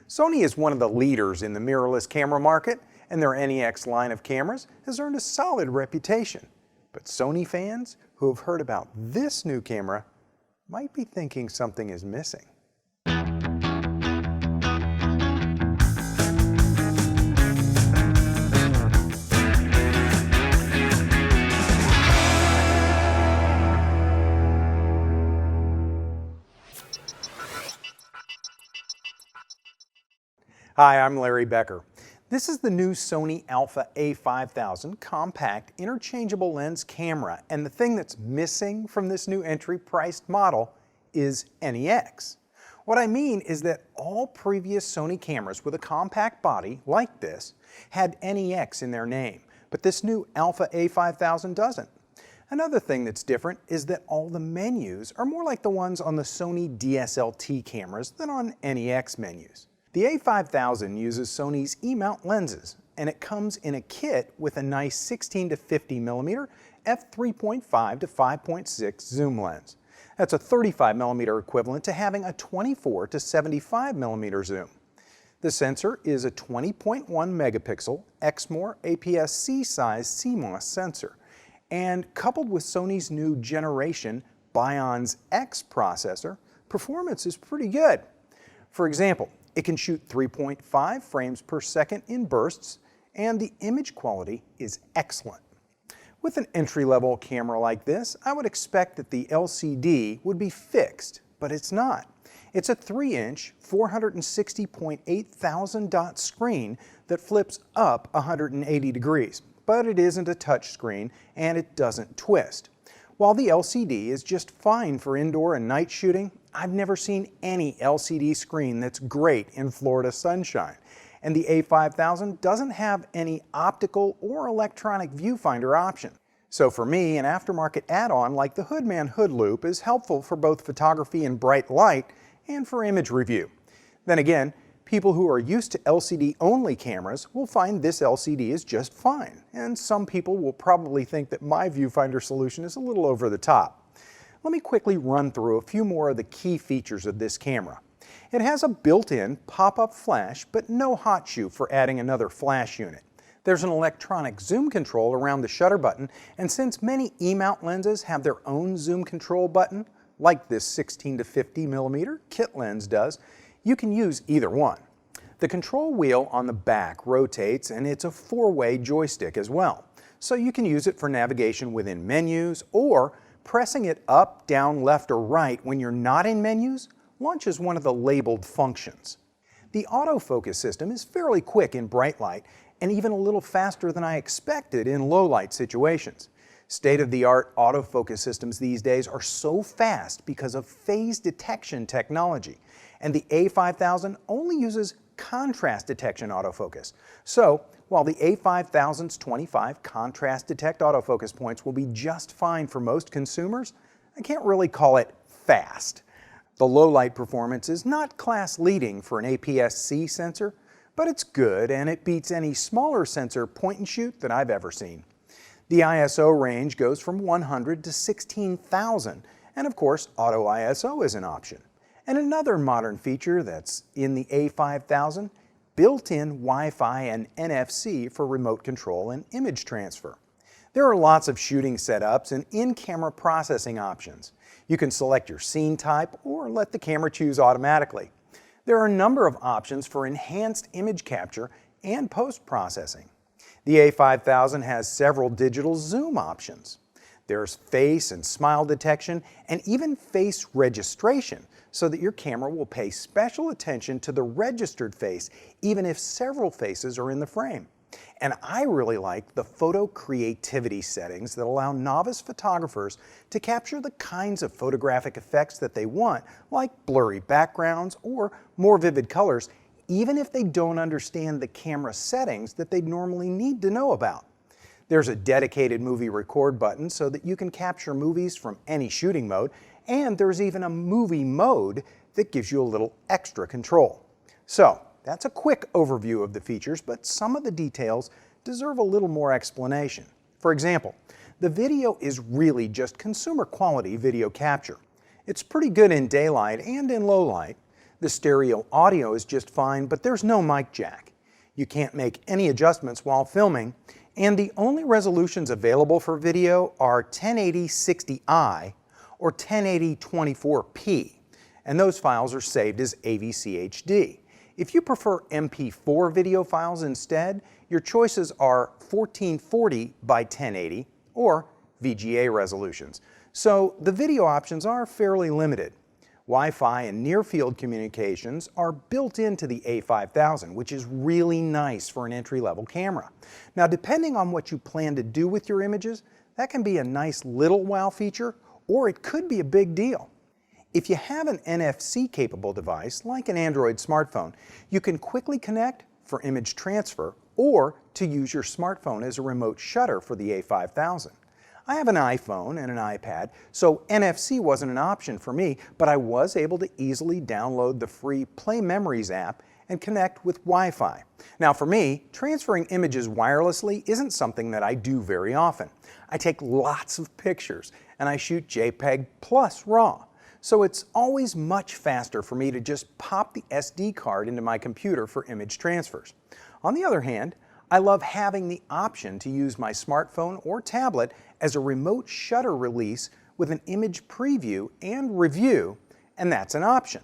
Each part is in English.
Sony is one of the leaders in the mirrorless camera market, and their NEX line of cameras has earned a solid reputation. But Sony fans who have heard about this new camera might be thinking something is missing. Hi, I'm Larry Becker. This is the new Sony Alpha A5000 compact interchangeable lens camera, and the thing that's missing from this new entry-priced model is NEX. What I mean is that all previous Sony cameras with a compact body like this had NEX in their name, but this new Alpha A5000 doesn't. Another thing that's different is that all the menus are more like the ones on the Sony DSLT cameras than on NEX menus. The A5000 uses Sony's E-mount lenses, and it comes in a kit with a nice 16 to 50 mm f3.5 to 5.6 zoom lens. That's a 35 mm equivalent to having a 24 to 75 mm zoom. The sensor is a 20.1 megapixel Exmor APS-C size CMOS sensor, and coupled with Sony's new generation BIONZ X processor, performance is pretty good. For example, it can shoot 3.5 frames per second in bursts, and the image quality is excellent. With an entry-level camera like this, I would expect that the LCD would be fixed, but it's not. It's a 3-inch, 460.8 thousand dot screen that flips up 180 degrees, but it isn't a touch screen and it doesn't twist. While the LCD is just fine for indoor and night shooting, I've never seen any LCD screen that's great in Florida sunshine. And the A5000 doesn't have any optical or electronic viewfinder option. So for me, an aftermarket add-on like the Hoodman hood loop is helpful for both photography in bright light and for image review. Then again, people who are used to LCD-only cameras will find this LCD is just fine, and some people will probably think that my viewfinder solution is a little over the top. Let me quickly run through a few more of the key features of this camera. It has a built-in pop-up flash, but no hot shoe for adding another flash unit. There's an electronic zoom control around the shutter button, and since many E-mount lenses have their own zoom control button, like this 16 to 50 mm kit lens does, you can use either one. The control wheel on the back rotates, and it's a 4-way joystick as well, so you can use it for navigation within menus, or pressing it up, down, left, or right when you're not in menus launches one of the labeled functions. The autofocus system is fairly quick in bright light and even a little faster than I expected in low light situations. State-of-the-art autofocus systems these days are so fast because of phase detection technology, and the A5000 only uses contrast detection autofocus. So, while the A5000's 25 contrast detect autofocus points will be just fine for most consumers, I can't really call it fast. The low light performance is not class leading for an APS-C sensor, but it's good and it beats any smaller sensor point and shoot that I've ever seen. The ISO range goes from 100 to 16,000, and of course auto ISO is an option. And another modern feature that's in the A5000, built-in Wi-Fi and NFC for remote control and image transfer. There are lots of shooting setups and in-camera processing options. You can select your scene type or let the camera choose automatically. There are a number of options for enhanced image capture and post-processing. The A5000 has several digital zoom options. There's face and smile detection and even face registration, so that your camera will pay special attention to the registered face even if several faces are in the frame. And I really like the photo creativity settings that allow novice photographers to capture the kinds of photographic effects that they want, like blurry backgrounds or more vivid colors, even if they don't understand the camera settings that they'd normally need to know about. There's a dedicated movie record button so that you can capture movies from any shooting mode, and there's even a movie mode that gives you a little extra control. So, that's a quick overview of the features, but some of the details deserve a little more explanation. For example, the video is really just consumer quality video capture. It's pretty good in daylight and in low light. The stereo audio is just fine, but there's no mic jack. You can't make any adjustments while filming, and the only resolutions available for video are 1080 60i or 1080 24p, and those files are saved as AVC HD. If you prefer MP4 video files instead, your choices are 1440 by 1080 or VGA resolutions. So the video options are fairly limited. Wi-Fi and near-field communications are built into the A5000, which is really nice for an entry-level camera. Now, depending on what you plan to do with your images, that can be a nice little wow feature, or it could be a big deal. If you have an NFC-capable device, like an Android smartphone, you can quickly connect for image transfer or to use your smartphone as a remote shutter for the A5000. I have an iPhone and an iPad, so NFC wasn't an option for me, but I was able to easily download the free Play Memories app and connect with Wi-Fi. Now for me, transferring images wirelessly isn't something that I do very often. I take lots of pictures and I shoot JPEG plus RAW. So it's always much faster for me to just pop the SD card into my computer for image transfers. On the other hand, I love having the option to use my smartphone or tablet as a remote shutter release with an image preview and review, and that's an option.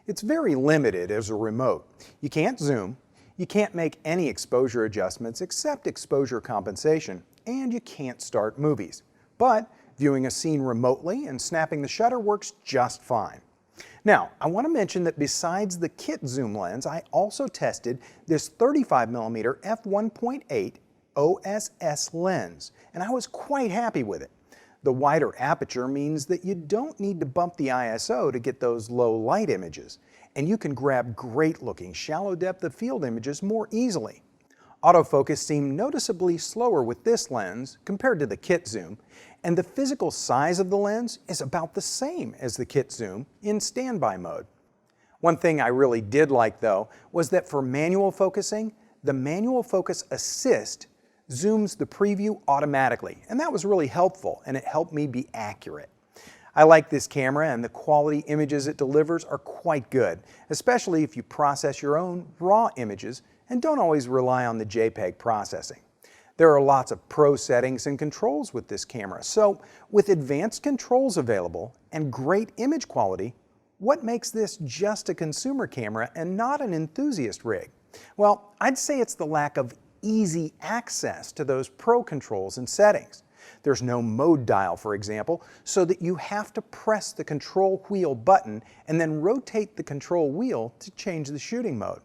It's very limited as a remote. You can't zoom, you can't make any exposure adjustments except exposure compensation, and you can't start movies. But viewing a scene remotely and snapping the shutter works just fine. Now, I want to mention that besides the kit zoom lens, I also tested this 35mm f1.8 OSS lens, and I was quite happy with it. The wider aperture means that you don't need to bump the ISO to get those low light images, and you can grab great looking shallow depth of field images more easily. Autofocus seemed noticeably slower with this lens compared to the kit zoom, and the physical size of the lens is about the same as the kit zoom in standby mode. One thing I really did like though was that for manual focusing, the manual focus assist zooms the preview automatically, and that was really helpful, and it helped me be accurate. I like this camera, and the quality images it delivers are quite good, especially if you process your own RAW images and don't always rely on the JPEG processing. There are lots of pro settings and controls with this camera, so with advanced controls available and great image quality, what makes this just a consumer camera and not an enthusiast rig? Well, I'd say it's the lack of easy access to those pro controls and settings. There's no mode dial, for example, so that you have to press the control wheel button and then rotate the control wheel to change the shooting mode.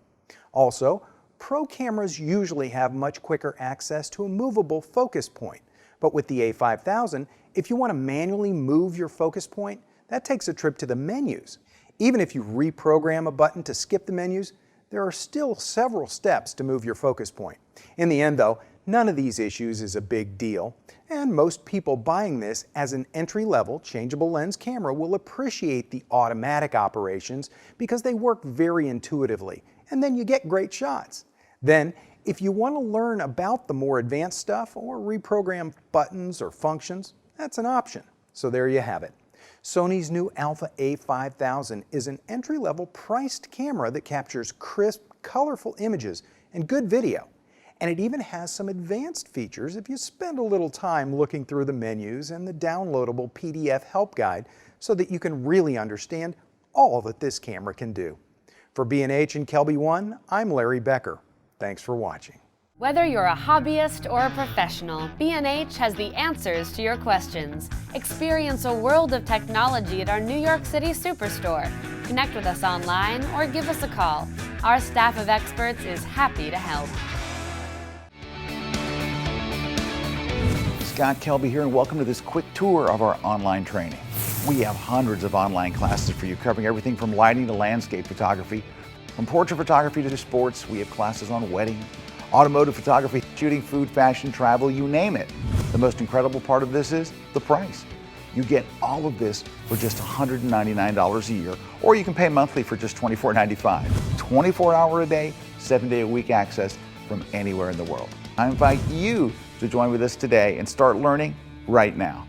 Also, pro cameras usually have much quicker access to a movable focus point, but with the A5000, if you want to manually move your focus point, that takes a trip to the menus. Even if you reprogram a button to skip the menus, there are still several steps to move your focus point. In the end though, none of these issues is a big deal, and most people buying this as an entry-level changeable lens camera will appreciate the automatic operations because they work very intuitively, and then you get great shots. Then, if you want to learn about the more advanced stuff or reprogram buttons or functions, that's an option. So there you have it. Sony's new Alpha A5000 is an entry-level priced camera that captures crisp, colorful images and good video. And it even has some advanced features if you spend a little time looking through the menus and the downloadable PDF help guide so that you can really understand all that this camera can do. For B&H and Kelby One, I'm Larry Becker. Thanks for watching. Whether you're a hobbyist or a professional, B&H has the answers to your questions. Experience a world of technology at our New York City Superstore. Connect with us online or give us a call. Our staff of experts is happy to help. Scott Kelby here, and welcome to this quick tour of our online training. We have hundreds of online classes for you, covering everything from lighting to landscape photography. From portrait photography to sports, we have classes on wedding, automotive photography, shooting, food, fashion, travel, you name it. The most incredible part of this is the price. You get all of this for just $199 a year, or you can pay monthly for just $24.95. 24-hour a day, 7-day a week access from anywhere in the world. I invite you to join with us today and start learning right now.